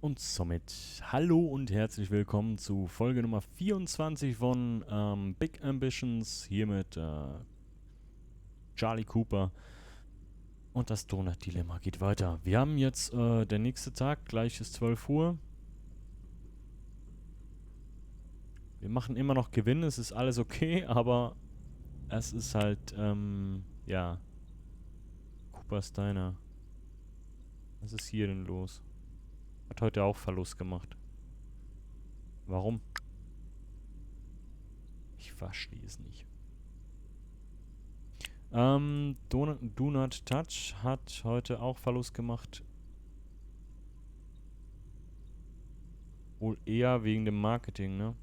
Und somit hallo und herzlich willkommen zu Folge Nummer 24 von Big Ambitions, hier mit Charlie Cooper. Und das Donut-Dilemma geht weiter. Wir haben jetzt der nächste Tag, gleich ist 12 Uhr. Wir machen immer noch Gewinn, es ist alles okay, aber es ist halt, ja, Cooper Steiner. Was ist hier denn los? Hat heute auch Verlust gemacht. Warum? Ich verstehe es nicht. Do Not Touch hat heute auch Verlust gemacht. Wohl eher wegen dem Marketing, ne?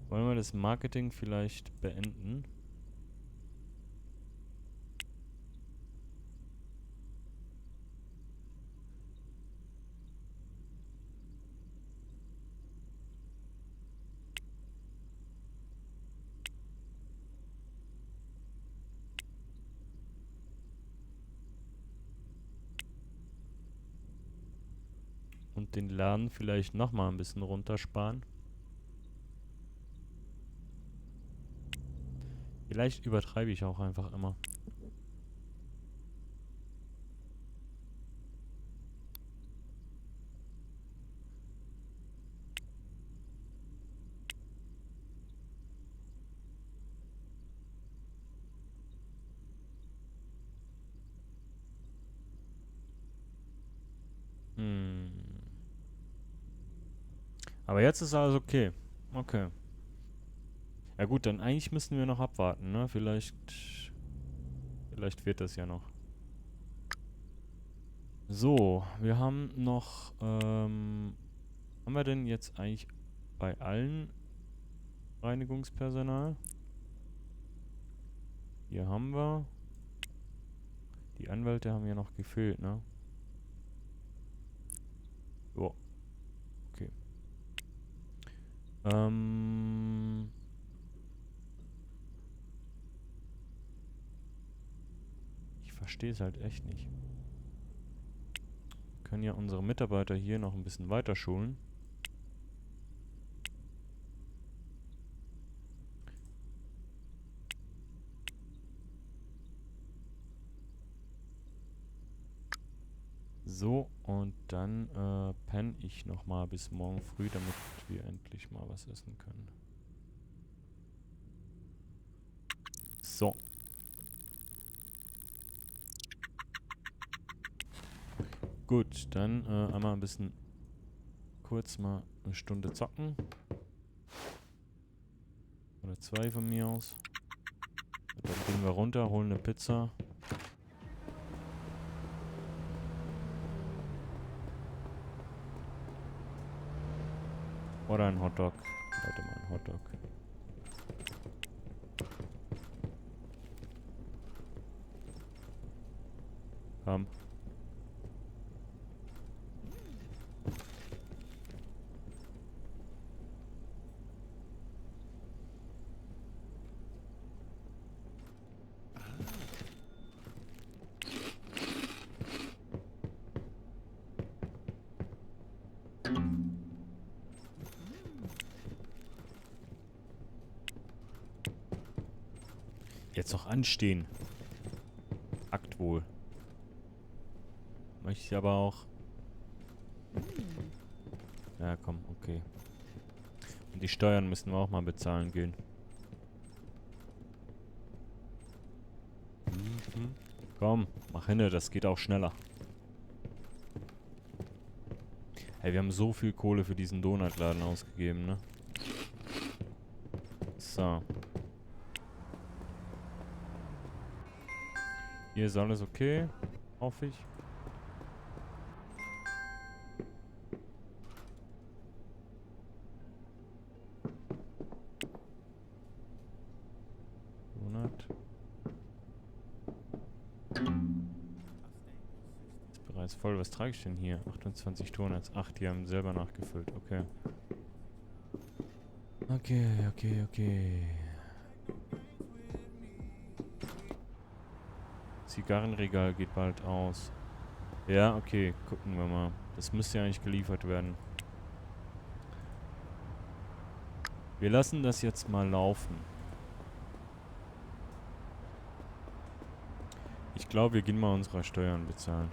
Wollen wir das Marketing vielleicht beenden? Und den Laden vielleicht nochmal ein bisschen runtersparen? Vielleicht übertreibe ich auch einfach immer. Hm. Aber jetzt ist alles okay. Okay. Ja gut, dann eigentlich müssen wir noch abwarten, ne? Vielleicht wird das ja noch. So, wir haben noch, haben wir denn jetzt eigentlich bei allen Reinigungspersonal? Hier haben wir. Die Anwälte haben ja noch gefehlt, ne? Jo, okay. Ich verstehe es halt echt nicht. Wir können ja unsere Mitarbeiter hier noch ein bisschen weiter schulen. So, und dann penne ich nochmal bis morgen früh, damit wir endlich mal was essen können. So. Gut, dann einmal ein bisschen kurz mal eine Stunde zocken. Oder zwei von mir aus. Und dann gehen wir runter, holen eine Pizza. Oder ein Hotdog. Warte mal, ein Hotdog. Komm. Jetzt noch anstehen. Akt wohl. Möchte ich aber auch. Ja, komm, okay. Und die Steuern müssen wir auch mal bezahlen gehen. Komm, mach hin, das geht auch schneller. Hey, wir haben so viel Kohle für diesen Donutladen ausgegeben, ne? So. Hier ist alles okay. Hoffe ich. Donut. Ist bereits voll. Was trage ich denn hier? 28 Donuts. Ach, die haben selber nachgefüllt. Okay. Okay. Zigarrenregal geht bald aus. Ja, okay, gucken wir mal. Das müsste ja eigentlich geliefert werden. Wir lassen das jetzt mal laufen. Ich glaube, wir gehen mal unsere Steuern bezahlen.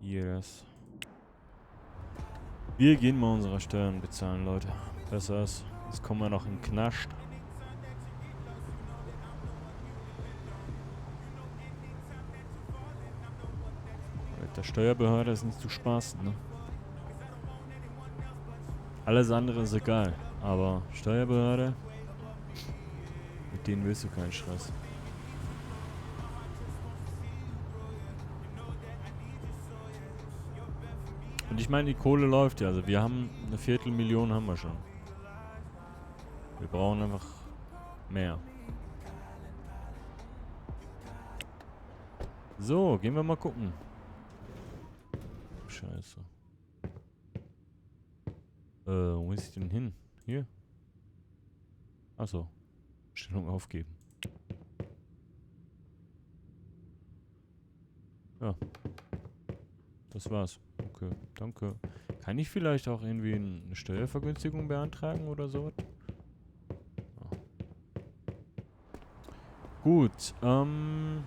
Hier das. Wir gehen mal unsere Steuern bezahlen, Leute. Besser ist. Jetzt kommen wir noch in den Knast. Mit der Steuerbehörde ist nicht zu spaßen, ne? Alles andere ist egal. Aber Steuerbehörde, mit denen willst du keinen Stress. Und ich meine, die Kohle läuft ja. Also wir haben eine Viertelmillion haben wir schon. Wir brauchen einfach mehr. So, gehen wir mal gucken. Scheiße. Wo muss ich denn hin? Hier? Achso. Stellung aufgeben. Ja. Das war's. Okay, danke. Kann ich vielleicht auch irgendwie eine Steuervergünstigung beantragen oder so? Ja. Gut, mhm.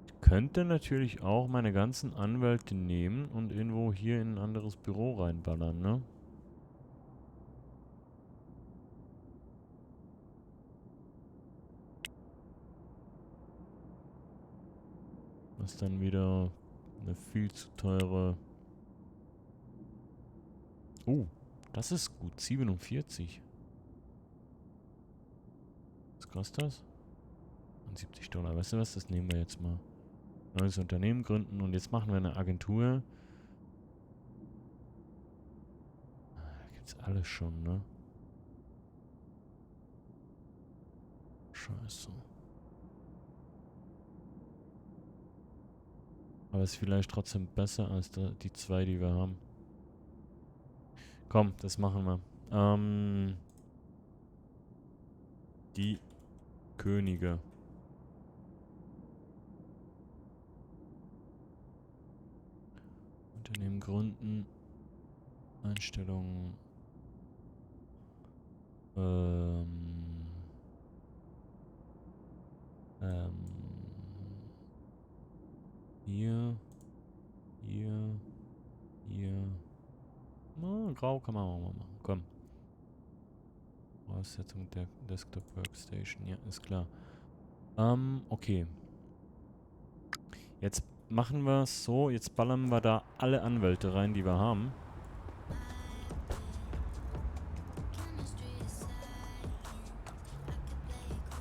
Ich könnte natürlich auch meine ganzen Anwälte nehmen und irgendwo hier in ein anderes Büro reinballern, ne? Das ist dann wieder eine viel zu teure... Oh, das ist gut. 47. Was kostet das? $70. Weißt du was? Das nehmen wir jetzt mal. Neues Unternehmen gründen und jetzt machen wir eine Agentur. Da gibt's alles schon, ne? Scheiße. Aber ist vielleicht trotzdem besser als die zwei, die wir haben. Komm, das machen wir. Die Könige. Unternehmen gründen. Einstellungen. Hier. Hier. Hier. Oh, grau kann man auch mal machen. Komm. Aussetzung der Desktop Workstation. Ja, ist klar. Okay. Jetzt machen wir es so. Jetzt ballern wir da alle Anwälte rein, die wir haben.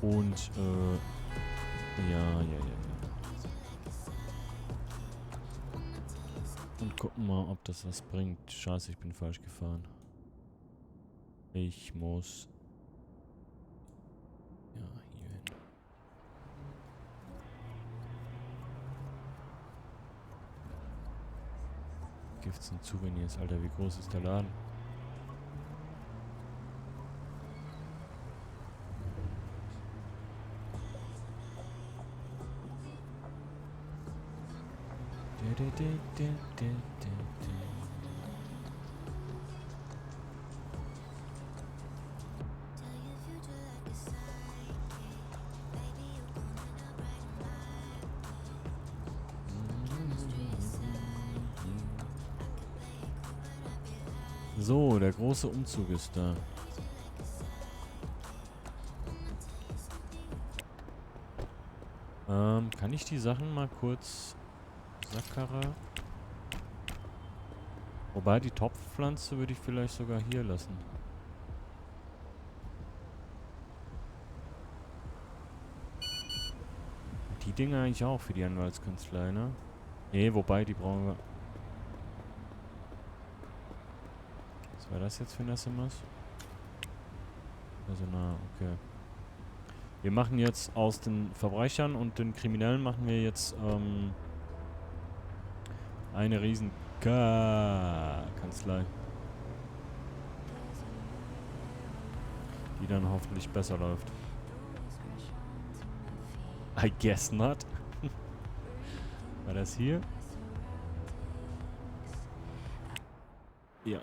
Und, ja. Und gucken mal, ob das was bringt. Scheiße, ich bin falsch gefahren. Ich muss... Ja, hier hin. Gifts und Souvenirs. Alter, wie groß ist der Laden? So, der große Umzug ist da. Kann ich die Sachen mal kurz... Sackkarre. Wobei, die Topfpflanze würde ich vielleicht sogar hier lassen. Die Dinger eigentlich auch für die Anwaltskanzlei, ne? Nee, wobei, die brauchen wir... Was war das jetzt für ein SMS? Personal, okay. Wir machen jetzt aus den Verbrechern und den Kriminellen machen wir jetzt eine riesen Kanzlei. Die dann hoffentlich besser läuft. I guess not. War das hier? Ja.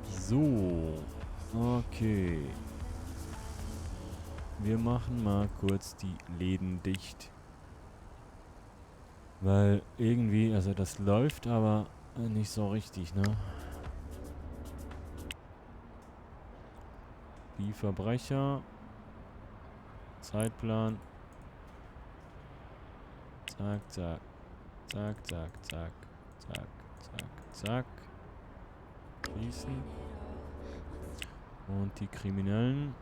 So. Okay. Wir machen mal kurz die Läden dicht. Weil irgendwie, also das läuft, aber nicht so richtig, ne? Die Verbrecher. Zeitplan. Zack, zack. Zack, zack, zack. Zack, zack, zack. Schließen. Und die Kriminellen.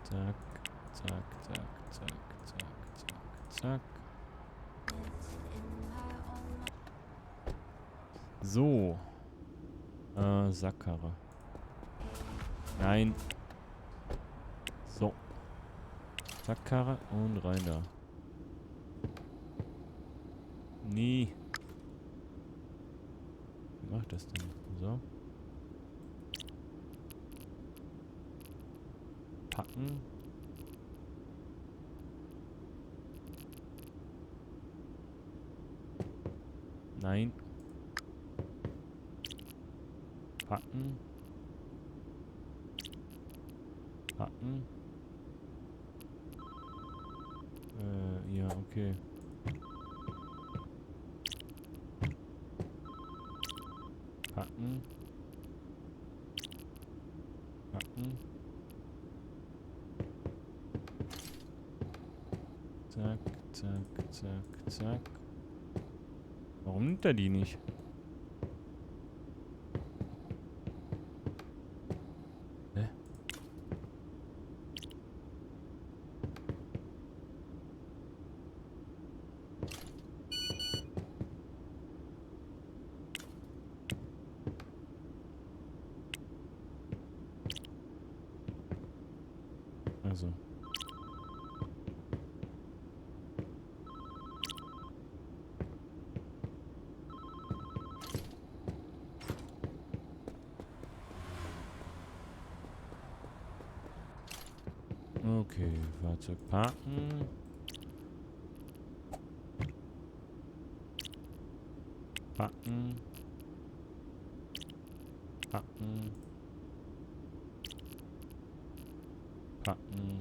Zack, zack, zack, zack, zack, zack, zack. So. Sackkarre. Nein. So. Sackkarre und rein da. Nee. Wie macht das denn? So. Packen. Nein. Packen. Packen. Ja, okay. Packen. Packen. Zack, zack, zack, zack. Warum nimmt er die nicht? Hä? Also. Okay, Fahrzeug parken. Packen. Packen. Packen.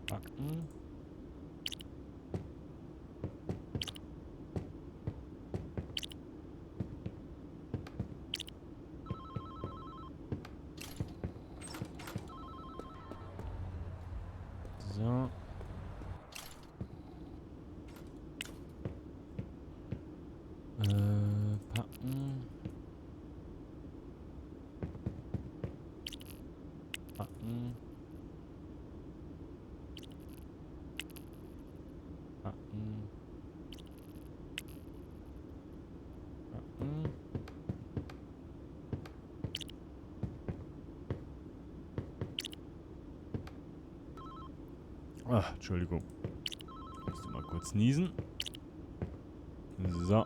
Packen. So. Packen. Packen. Packen. Packen. Ach, Entschuldigung. Ich musste mal kurz niesen. So.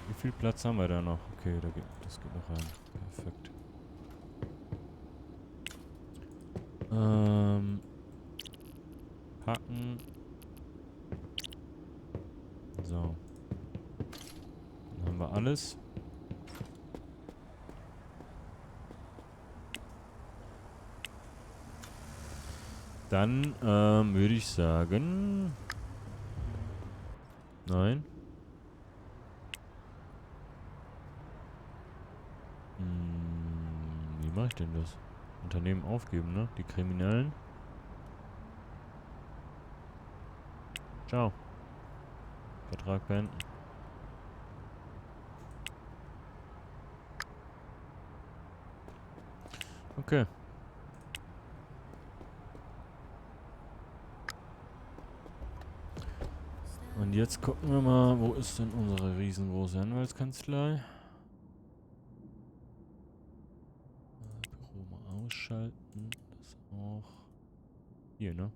Wie viel Platz haben wir da noch? Okay, das geht noch rein. Perfekt. Packen. So. Dann haben wir alles. Dann würde ich sagen... Nein. Wie mache ich denn das? Unternehmen aufgeben, ne? Die Kriminellen. Ciao. Vertrag beenden. Okay. Und jetzt gucken wir mal, wo ist denn unsere riesengroße Anwaltskanzlei? Büro mal ausschalten. Das auch. Hier, ne?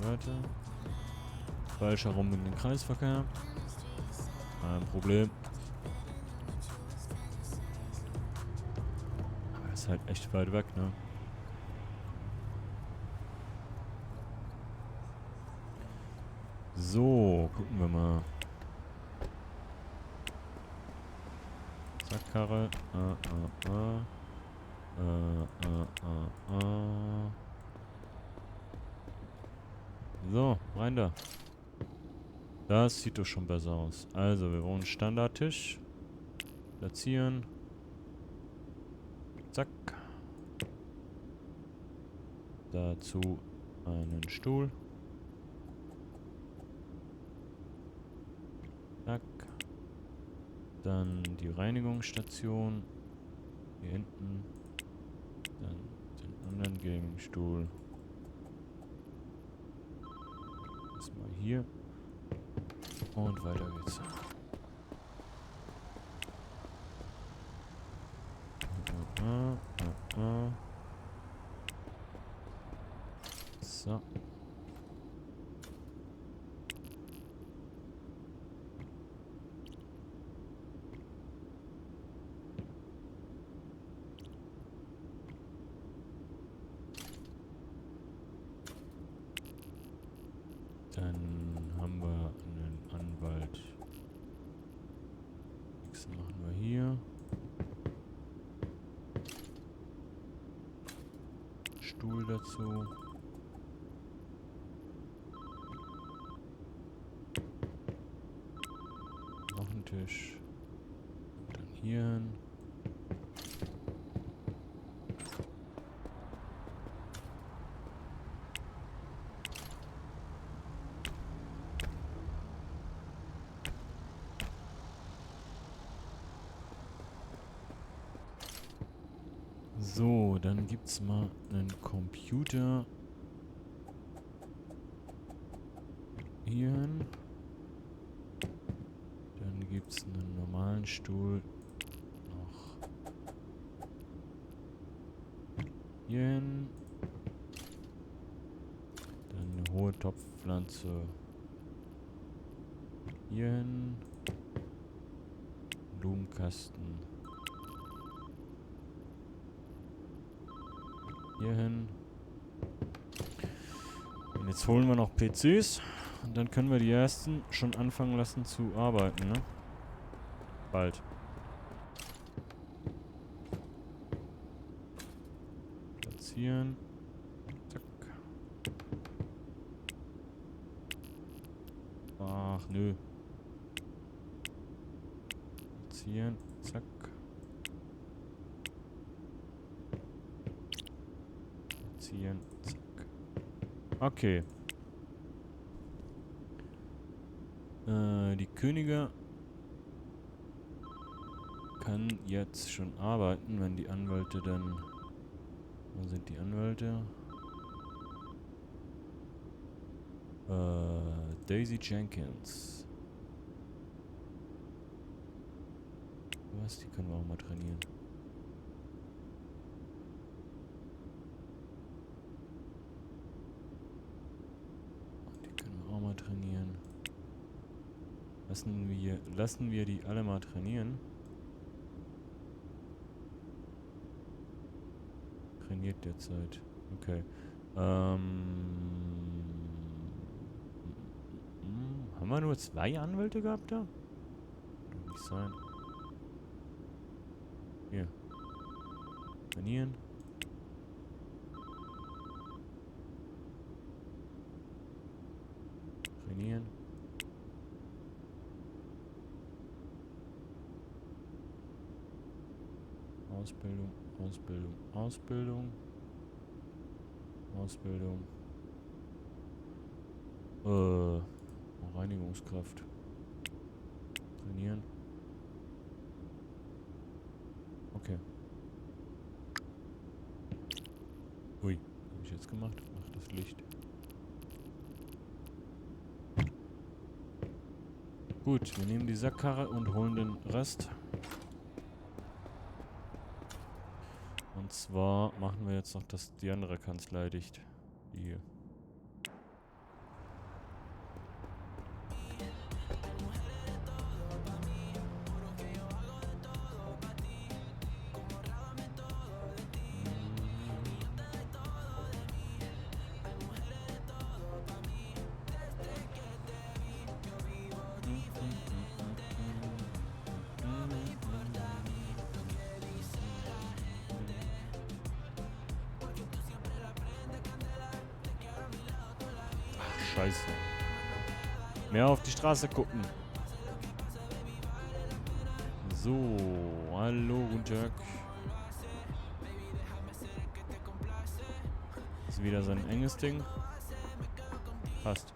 Wörter. Falsch herum in den Kreisverkehr. Kein Problem. Aber ist halt echt weit weg, ne? So, gucken wir mal. Sackkarre. So, rein da. Das sieht doch schon besser aus. Also, wir brauchen einen Standardtisch. Platzieren. Zack. Dazu einen Stuhl. Zack. Dann die Reinigungsstation. Hier hinten. Dann den anderen Gaming-Stuhl. Erstmal hier. Und weiter geht's. So. Dann haben wir einen Anwalt. Nächsten machen wir hier. Stuhl dazu. Noch ein Tisch. Dann hier hin. So, dann gibt's mal einen Computer. Hierhin. Dann gibt's einen normalen Stuhl. Noch hierhin. Dann eine hohe Topfpflanze. Hierhin. Blumenkasten. Hierhin. Und jetzt holen wir noch PCs. Und dann können wir die ersten schon anfangen lassen zu arbeiten, ne? Bald. Platzieren. Zack. Ach, nö. Platzieren. Zack. Platzieren. Zack. Okay. Die Könige kann jetzt schon arbeiten, wenn die Anwälte dann... Wo sind die Anwälte? Daisy Jenkins. Was? Die können wir auch mal trainieren. Die können wir auch mal trainieren. Lassen wir die alle mal trainieren. Trainiert derzeit. Okay. Haben wir nur 2 Anwälte gehabt da? Kann nicht sein. Hier. Trainieren. Trainieren. Ausbildung, Ausbildung, Ausbildung. Ausbildung. Reinigungskraft. Trainieren. Okay. Ui, was habe ich jetzt gemacht? Ach, das Licht. Gut, wir nehmen die Sackkarre und holen den Rest. Und zwar machen wir jetzt noch die andere Kanzlei dicht. Die hier. Scheiße. Mehr auf die Straße gucken. So, hallo, guten Tag. Ist wieder so ein enges Ding. Passt.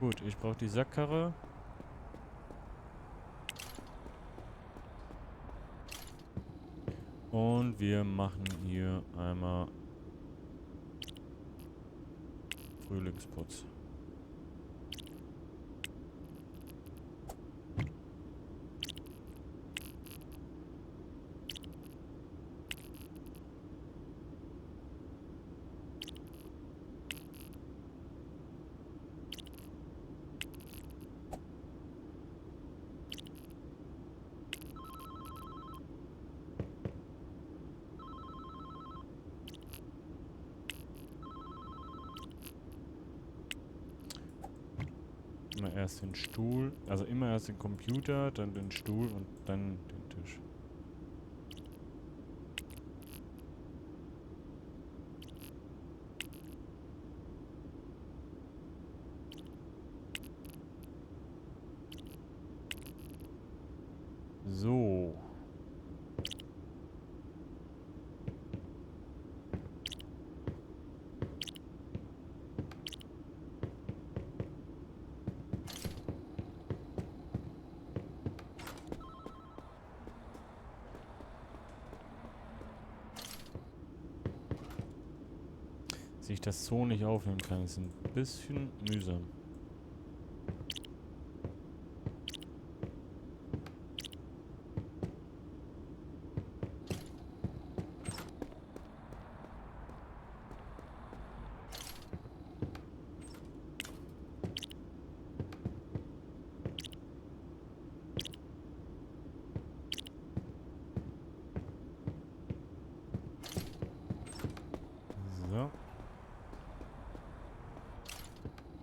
Gut, ich brauche die Sackkarre. Und wir machen hier einmal Frühlingsputz. Immer erst den Stuhl, also immer erst den Computer, dann den Stuhl und dann den Tisch. So. Dass ich das so nicht aufnehmen kann, ist ein bisschen mühsam. So.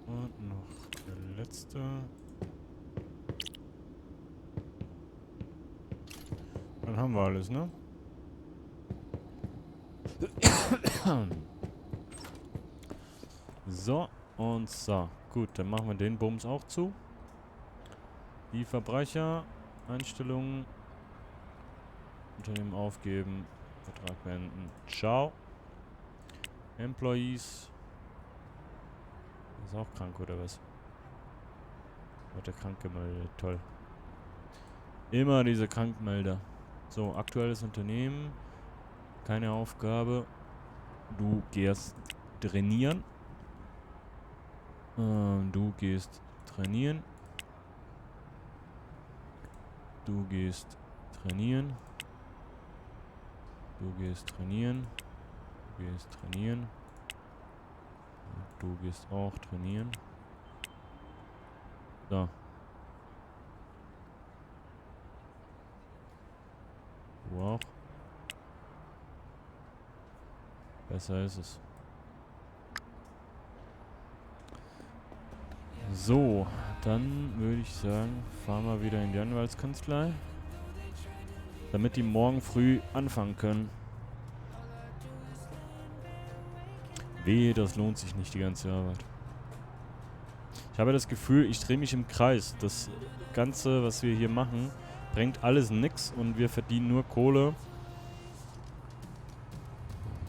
Und noch der letzte. Dann haben wir alles, ne? So und so. Gut, dann machen wir den Bums auch zu. Die Verbrecher, Einstellungen, Unternehmen aufgeben, Vertrag beenden. Ciao. Employees. Ist auch krank, oder was? Wird der krank gemeldet. Toll. Immer diese Krankmelder. So, aktuelles Unternehmen. Keine Aufgabe. Du gehst trainieren. Du gehst trainieren. Du gehst trainieren. Du gehst trainieren. Du gehst trainieren. Du gehst auch trainieren. So. Du auch. Besser ist es. So, dann würde ich sagen, fahren wir wieder in die Anwaltskanzlei, damit die morgen früh anfangen können. Wehe, das lohnt sich nicht, die ganze Arbeit. Ich habe das Gefühl, ich drehe mich im Kreis. Das Ganze, was wir hier machen, bringt alles nix und wir verdienen nur Kohle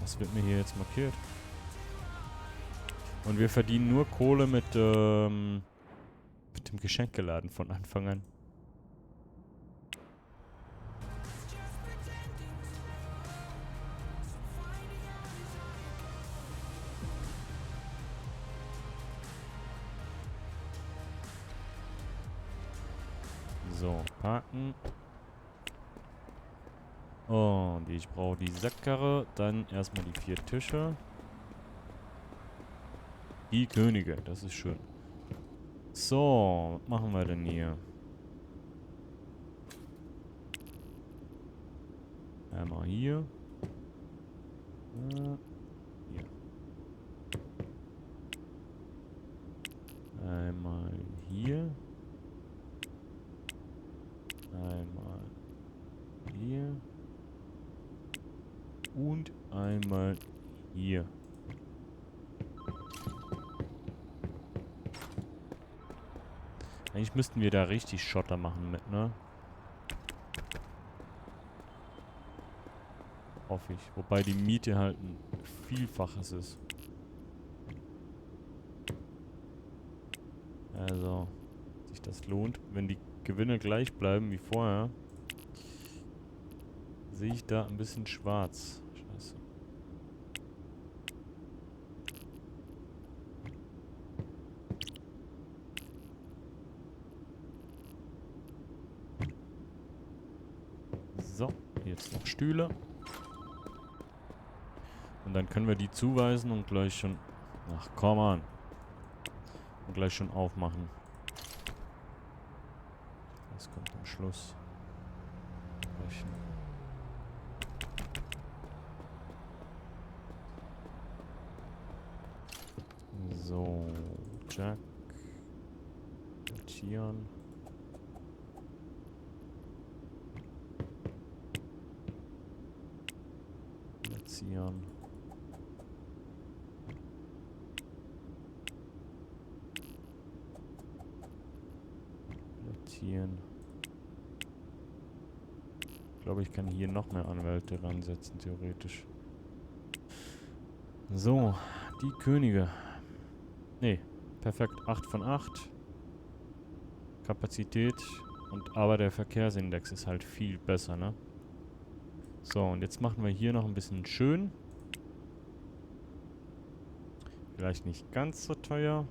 Was wird mir hier jetzt markiert? Und wir verdienen nur Kohle mit dem Geschenkeladen von Anfang an. So, parken. Und ich brauche die Sackkarre. Dann erstmal die 4 Tische. Die Könige, das ist schön. So, was machen wir denn hier? Einmal hier. Hier. Einmal hier. Einmal hier. Und einmal hier. Eigentlich müssten wir da richtig Schotter machen mit, ne? Hoffe ich. Wobei die Miete halt ein Vielfaches ist. Also, sich das lohnt. Wenn die Gewinne gleich bleiben wie vorher, sehe ich da ein bisschen schwarz. Scheiße. So, jetzt noch Stühle. Und dann können wir die zuweisen und gleich schon... Ach, komm an. Und gleich schon aufmachen. Das kommt am Schluss. Brechen. So, Jack. Notieren. Platzieren. Platzieren. Ich glaube, ich kann hier noch mehr Anwälte ransetzen, theoretisch. So, die Könige. Nee, perfekt. 8 von 8. Kapazität. Aber der Verkehrsindex ist halt viel besser, ne? So, und jetzt machen wir hier noch ein bisschen schön. Vielleicht nicht ganz so teuer.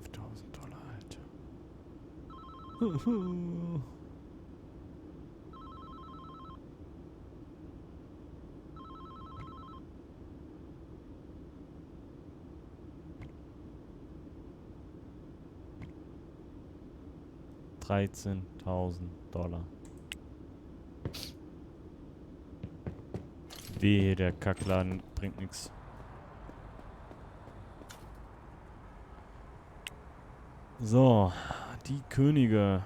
$5.000, Alter. 13.000 $. Wehe, der Kackladen bringt nichts. So, die Könige.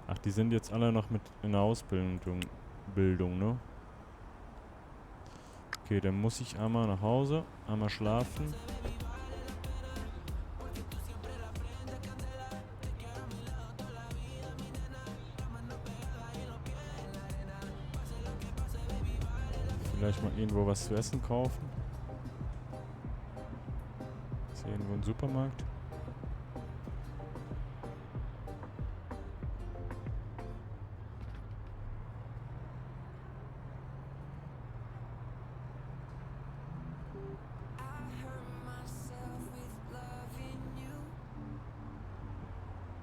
Ach, die sind jetzt alle noch mit in der Ausbildung, ne? Okay, dann muss ich einmal nach Hause, einmal schlafen. Vielleicht mal irgendwo was zu essen kaufen. Ist hier irgendwo ein Supermarkt?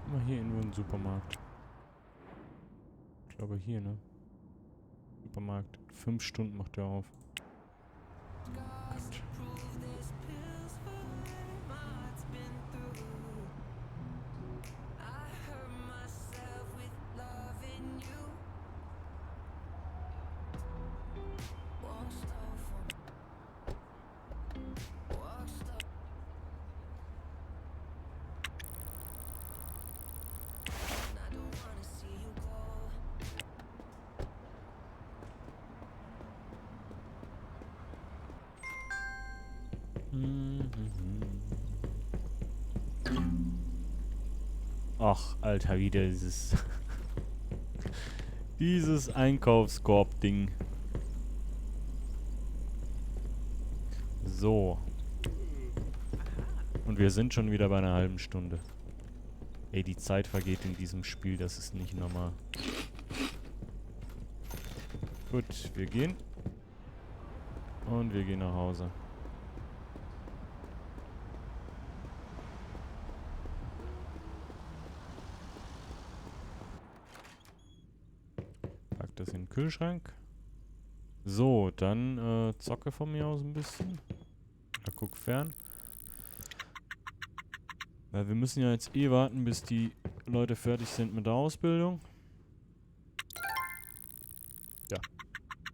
Mal hier irgendwo ein Supermarkt. Ich glaube hier, ne? Supermarkt. 5 Stunden macht der auf. Gott. Ach, Alter, wieder dieses... dieses Einkaufskorb-Ding. So. Und wir sind schon wieder bei einer halben Stunde. Ey, die Zeit vergeht in diesem Spiel, das ist nicht normal. Gut, wir gehen. Und wir gehen nach Hause. Pack das in den Kühlschrank. So, dann zocke von mir aus ein bisschen. Oder guck fern. Weil wir müssen ja jetzt eh warten, bis die Leute fertig sind mit der Ausbildung. Ja.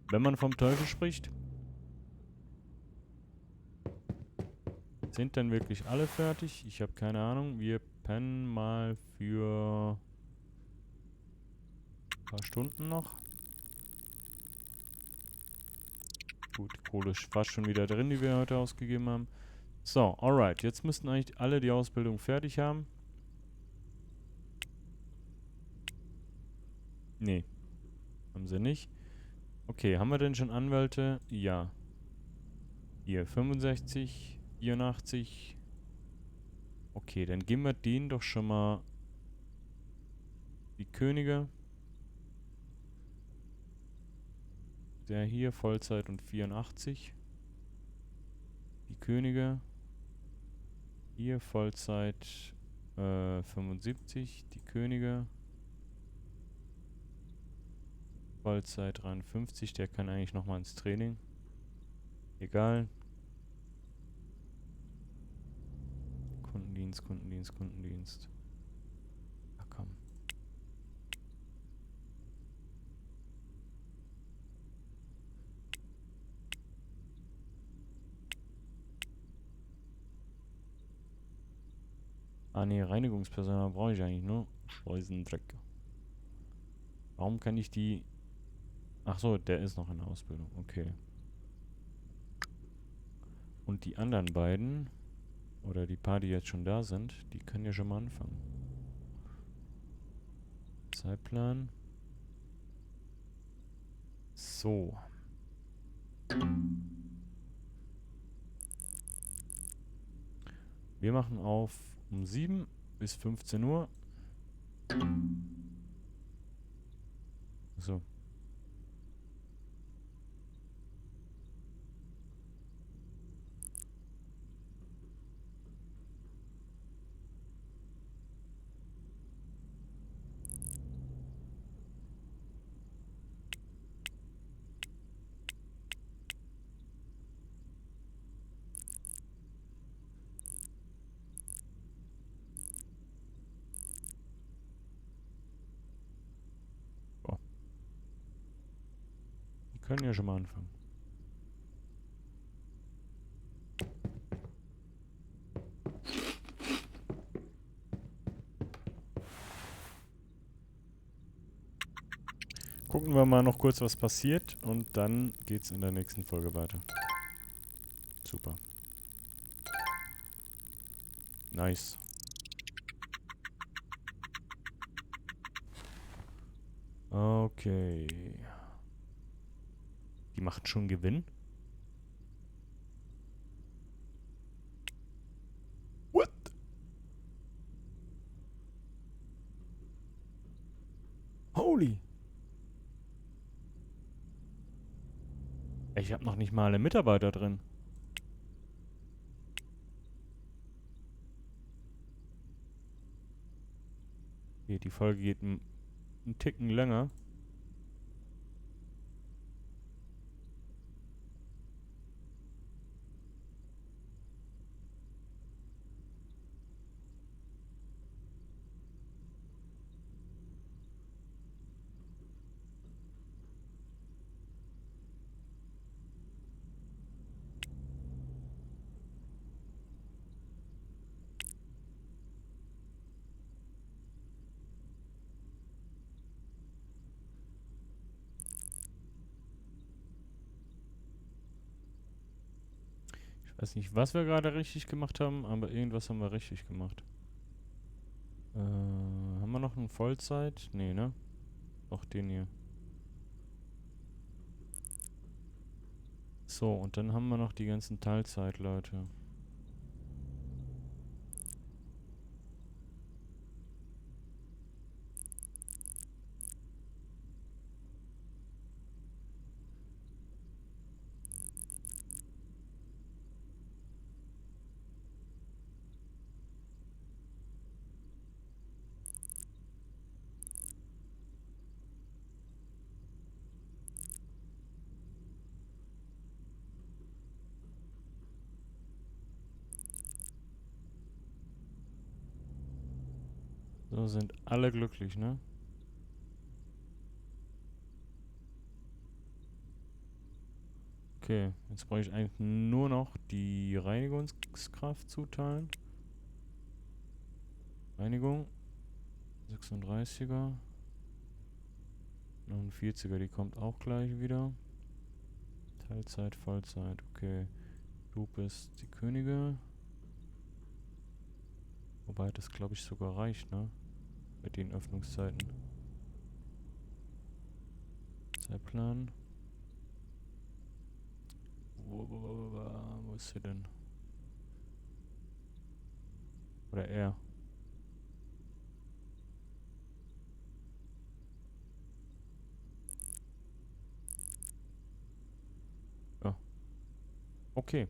Wenn man vom Teufel spricht. Sind denn wirklich alle fertig? Ich habe keine Ahnung. Wir pennen mal für ein paar Stunden noch. Gut, Kohle ist fast schon wieder drin, die wir heute ausgegeben haben. So, alright. Jetzt müssten eigentlich alle die Ausbildung fertig haben. Nee. Haben sie nicht. Okay, haben wir denn schon Anwälte? Ja. Hier, 65, 84. Okay, dann geben wir denen doch schon mal die Könige. Der hier, Vollzeit und 84. Die Könige. Hier, Vollzeit 75. Die Könige. Vollzeit 53. Der kann eigentlich nochmal ins Training. Egal. Kundendienst, Kundendienst, Kundendienst. Ach komm. Ah ne, Reinigungspersonal brauche ich eigentlich nur. Schleusendreck. Warum kann ich die... Ach so, der ist noch in der Ausbildung. Okay. Und die anderen beiden, oder die paar, die jetzt schon da sind, die können ja schon mal anfangen. Zeitplan. So. Wir machen auf um 7 bis 15 Uhr. So. Oh. Die können ja schon mal anfangen. Gucken wir mal noch kurz, was passiert. Und dann geht's in der nächsten Folge weiter. Super. Nice. Okay. Die macht schon Gewinn? What? Holy. Ich habe noch nicht mal alle Mitarbeiter drin. Okay, die Folge geht einen Ticken länger. Ich weiß nicht, was wir gerade richtig gemacht haben, aber irgendwas haben wir richtig gemacht. Haben wir noch einen Vollzeit? Nee, ne? Noch den hier. So, und dann haben wir noch die ganzen Teilzeit-Leute. So, sind alle glücklich, ne? Okay, jetzt brauche ich eigentlich nur noch die Reinigungskraft zuteilen. Reinigung. 36er. 49er, die kommt auch gleich wieder. Teilzeit, Vollzeit, okay. Du bist die Könige. Wobei das, glaube ich, sogar reicht, ne? Mit den Öffnungszeiten. Zeitplan. Wo ist sie denn? Oder er? Ja. Okay.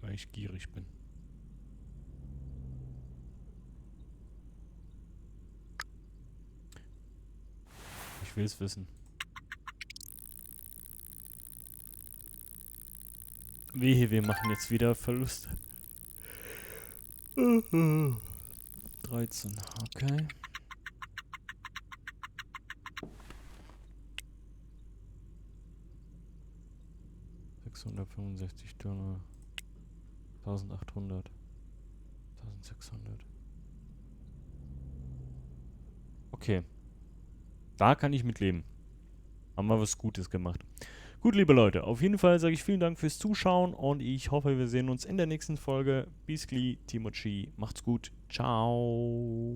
Weil ich gierig bin. Ich will es wissen. Wehe, wir machen jetzt wieder Verluste. 13, okay. $665, 1800, 1600. Okay. Da kann ich mit leben. Haben wir was Gutes gemacht. Gut, liebe Leute, auf jeden Fall sage ich vielen Dank fürs Zuschauen und ich hoffe, wir sehen uns in der nächsten Folge. Bis gleich, Timochi. Macht's gut. Ciao.